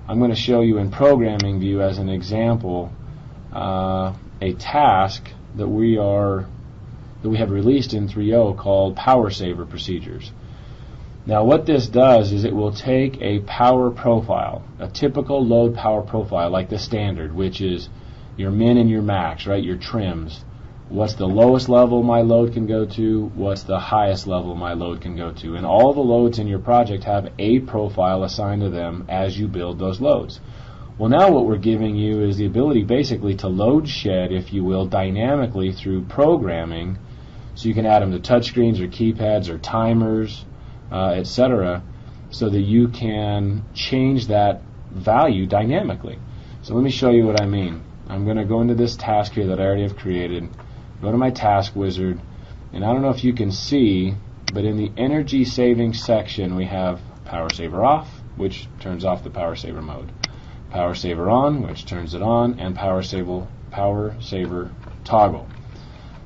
I'm going to show you in programming view as an example a task that we have released in 3.0 called power saver procedures. Now what this does is it will take a power profile, a typical load power profile like the standard, which is your min and your max, right? Your trims. What's the lowest level my load can go to? What's the highest level my load can go to? And all the loads in your project have a profile assigned to them as you build those loads. Well, now what we're giving you is the ability basically to load shed, if you will, dynamically through programming. So you can add them to touchscreens or keypads or timers, etc., so that you can change that value dynamically. So let me show you what I mean. I'm going to go into this task here that I already have created, go to my task wizard, and I don't know if you can see, but in the energy saving section we have power saver off, which turns off the power saver mode, power saver on, which turns it on, and power saver toggle.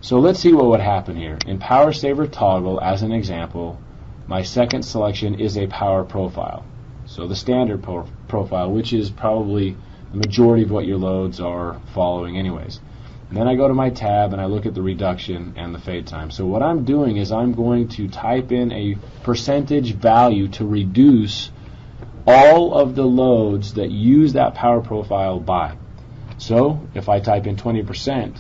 So let's see what would happen here. In power saver toggle, as an example, my second selection is a power profile. So the standard profile, which is probably the majority of what your loads are following anyways. And then I go to my tab and I look at the reduction and the fade time. So what I'm doing is I'm going to type in a percentage value to reduce all of the loads that use that power profile by. So if I type in 20%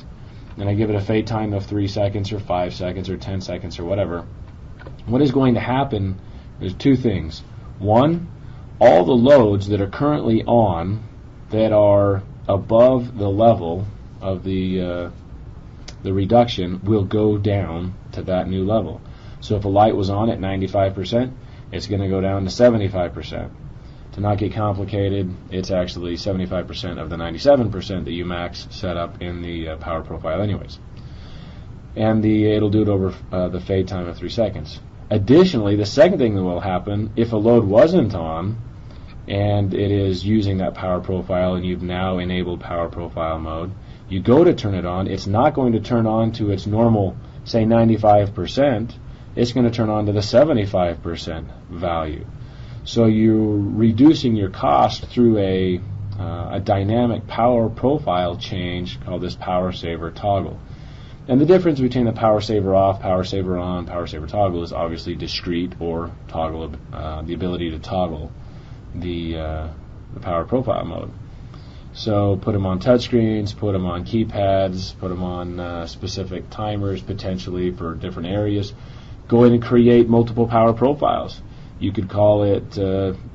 and I give it a fade time of 3 seconds or 5 seconds or 10 seconds or whatever, what is going to happen is two things. One, all the loads that are currently on that are above the level of the reduction will go down to that new level. So if a light was on at 95%, it's going to go down to 75%. To not get complicated, it's actually 75% of the 97% that you max set up in the power profile anyways. And it'll do it over the fade time of 3 seconds. Additionally, the second thing that will happen, if a load wasn't on and it is using that power profile and you've now enabled power profile mode, you go to turn it on, it's not going to turn on to its normal, say 95%, it's going to turn on to the 75% value. So you're reducing your cost through a dynamic power profile change called this power saver toggle. And the difference between the power saver off, power saver on, power saver toggle is obviously discrete or toggle, the ability to toggle the power profile mode. So put them on touchscreens, put them on keypads, put them on specific timers potentially for different areas. Go ahead and create multiple power profiles. You could call it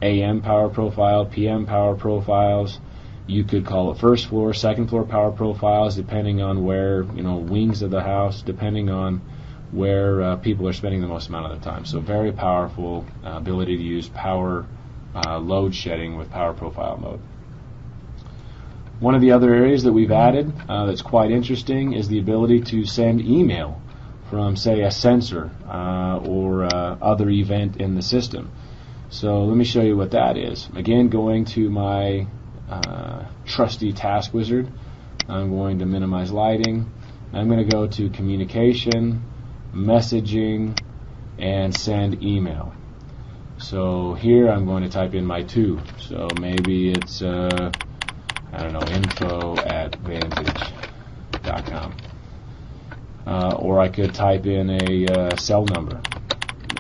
AM power profile, PM power profiles. You could call it first floor, second floor power profiles, depending on where, wings of the house, depending on where people are spending the most amount of the time. So very powerful ability to use power load shedding with power profile mode. One of the other areas that we've added that's quite interesting is the ability to send email from, say, a sensor or other event in the system. So let me show you what that is. Again, going to my trusty task wizard, I'm going to minimize lighting. I'm going to go to communication, messaging, and send email. So here I'm going to type in my to. So maybe it's info@vantage.com. Or I could type in a cell number.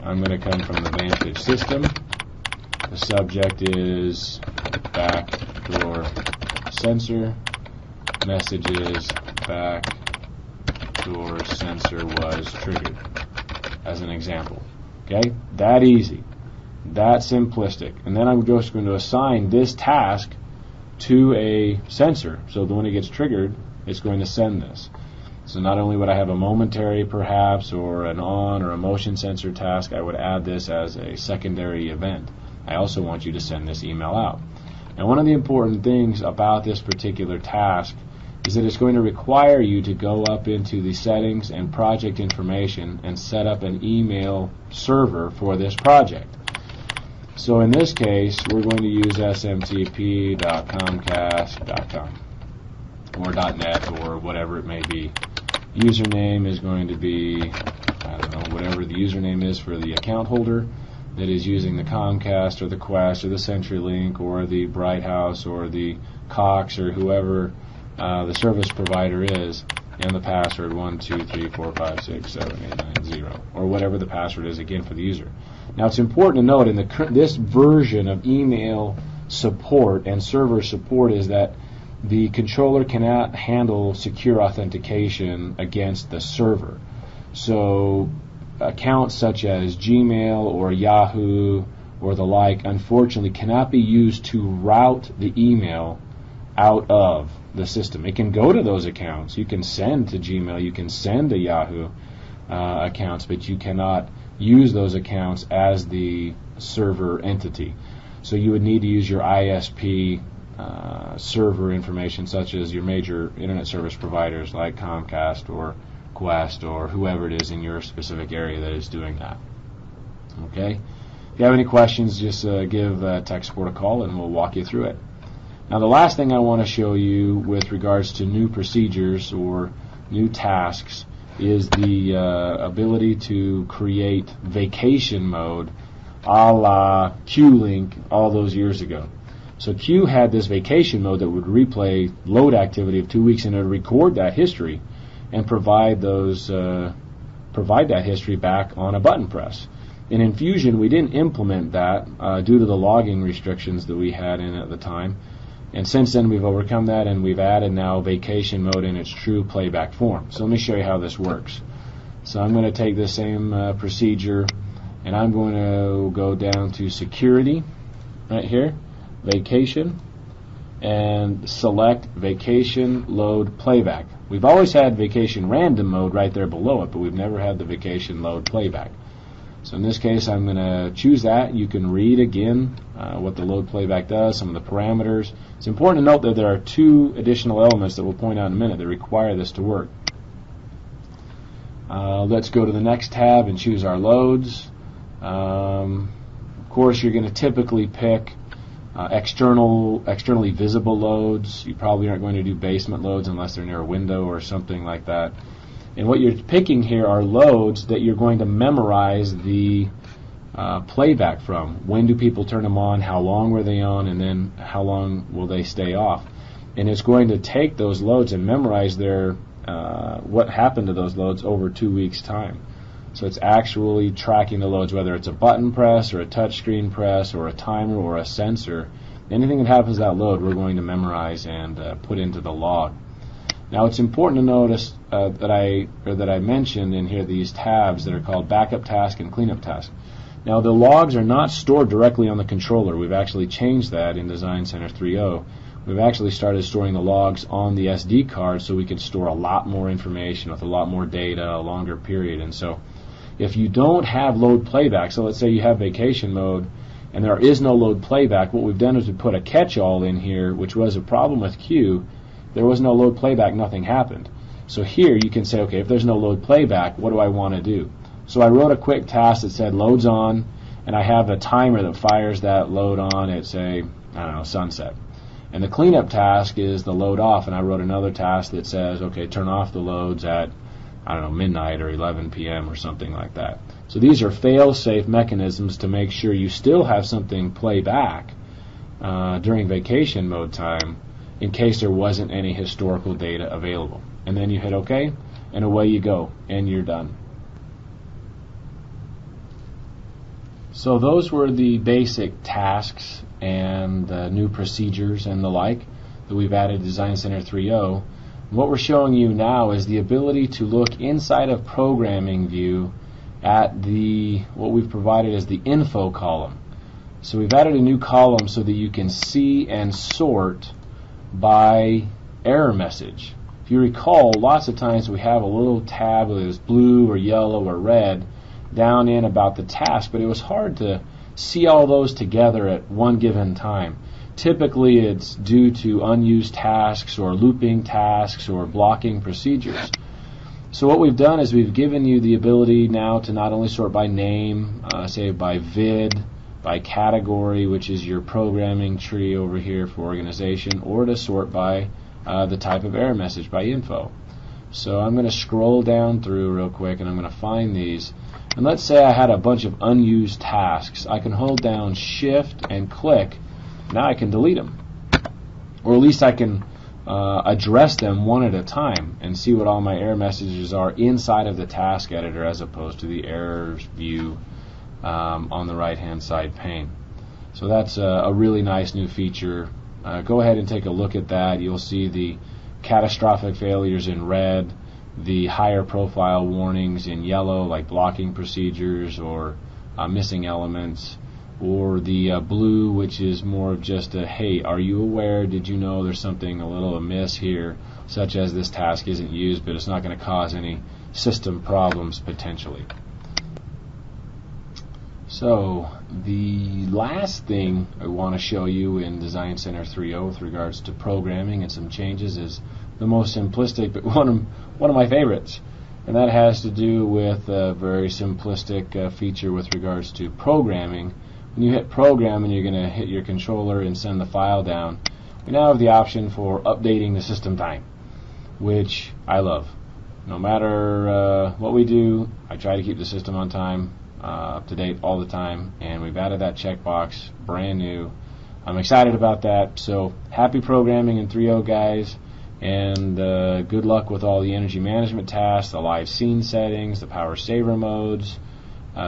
I'm going to come from the Vantage system. The subject is backdoor sensor. Message is backdoor sensor was triggered, as an example. Okay, that easy, that simplistic. And then I'm just going to assign this task to a sensor, so that when it gets triggered, it's going to send this. So not only would I have a momentary perhaps or an on or a motion sensor task, I would add this as a secondary event. I also want you to send this email out. Now one of the important things about this particular task is that it's going to require you to go up into the settings and project information and set up an email server for this project. So in this case, we're going to use smtp.comcast.com or .net or whatever it may be. Username is going to be, I don't know, whatever the username is for the account holder. that is using the Comcast or the Quest or the CenturyLink or the Bright House or the Cox or whoever the service provider is, and the password 123456789 or whatever the password is again for the user. Now it's important to note in this version of email support and server support is that the controller cannot handle secure authentication against the server. So accounts such as Gmail or Yahoo or the like unfortunately cannot be used to route the email out of the system. It can go to those accounts. You can send to Gmail, you can send to Yahoo accounts, but you cannot use those accounts as the server entity. So you would need to use your ISP server information, such as your major internet service providers like Comcast or Quest or whoever it is in your specific area that is doing that. Okay? If you have any questions, just give tech support a call and we'll walk you through it. Now the last thing I want to show you with regards to new procedures or new tasks is the ability to create vacation mode a la Q-Link all those years ago. So Q had this vacation mode that would replay load activity of 2 weeks and it would record that history and provide that history back on a button press. In Infusion, we didn't implement that due to the logging restrictions that we had in at the time. And since then, we've overcome that, and we've added now vacation mode in its true playback form. So let me show you how this works. So I'm going to take the same procedure, and I'm going to go down to Security, right here, Vacation, and select Vacation Load Playback. We've always had Vacation Random Mode right there below it, but we've never had the Vacation Load Playback. So in this case, I'm going to choose that. You can read again what the load playback does, some of the parameters. It's important to note that there are two additional elements that we'll point out in a minute that require this to work. Let's go to the next tab and choose our loads. Of course, you're going to typically pick externally visible loads. You probably aren't going to do basement loads unless they're near a window or something like that. And what you're picking here are loads that you're going to memorize the playback from. When do people turn them on? How long were they on? And then how long will they stay off? And it's going to take those loads and memorize their what happened to those loads over 2 weeks' time. So it's actually tracking the loads, whether it's a button press or a touchscreen press or a timer or a sensor. Anything that happens to that load, we're going to memorize and put into the log. Now it's important to notice that I mentioned in here these tabs that are called backup task and cleanup task. Now the logs are not stored directly on the controller. We've actually changed that in Design Center 3.0. We've actually started storing the logs on the SD card so we can store a lot more information with a lot more data, a longer period. And so if you don't have load playback, so let's say you have vacation mode and there is no load playback, what we've done is we put a catch-all in here, which was a problem with Q. There was no load playback, nothing happened. So here you can say, okay, if there's no load playback, what do I want to do? So I wrote a quick task that said loads on, and I have a timer that fires that load on at, say, I don't know, sunset. And the cleanup task is the load off, and I wrote another task that says, okay, turn off the loads at, I don't know, midnight or 11 p.m. or something like that. So these are fail-safe mechanisms to make sure you still have something play back during vacation mode time in case there wasn't any historical data available. And then you hit OK, and away you go, and you're done. So those were the basic tasks and new procedures and the like that we've added to Design Center 3.0. What we're showing you now is the ability to look inside of Programming View at what we've provided as the info column. So we've added a new column so that you can see and sort by error message. If you recall, lots of times we have a little tab that is blue or yellow or red down in about the task, but it was hard to see all those together at one given time. Typically it's due to unused tasks or looping tasks or blocking procedures. So what we've done is we've given you the ability now to not only sort by name, say by vid, by category, which is your programming tree over here for organization, or to sort by the type of error message, by info. So I'm going to scroll down through real quick, and I'm going to find these. And let's say I had a bunch of unused tasks. I can hold down Shift and click. Now I can delete them. Or at least I can address them one at a time and see what all my error messages are inside of the task editor as opposed to the errors view on the right hand side pane. So that's a really nice new feature. Go ahead and take a look at that. You'll see the catastrophic failures in red, the higher profile warnings in yellow, like blocking procedures or missing elements, or the blue, which is more of just a, hey, are you aware, did you know there's something a little amiss here, such as this task isn't used, but it's not going to cause any system problems potentially. So the last thing I want to show you in Design Center 3.0 with regards to programming and some changes is the most simplistic, but one of my favorites, and that has to do with a very simplistic feature with regards to programming. When you hit program and you're going to hit your controller and send the file down, we now have the option for updating the system time, which I love. No matter what we do, I try to keep the system on time, up to date all the time, and we've added that checkbox, brand new. I'm excited about that. So happy programming in 3.0, guys, and good luck with all the energy management tasks, the live scene settings, the power saver modes,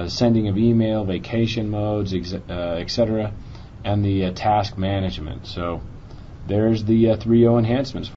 sending of email, vacation modes, etc., and the task management. So there's the 3.0 enhancements for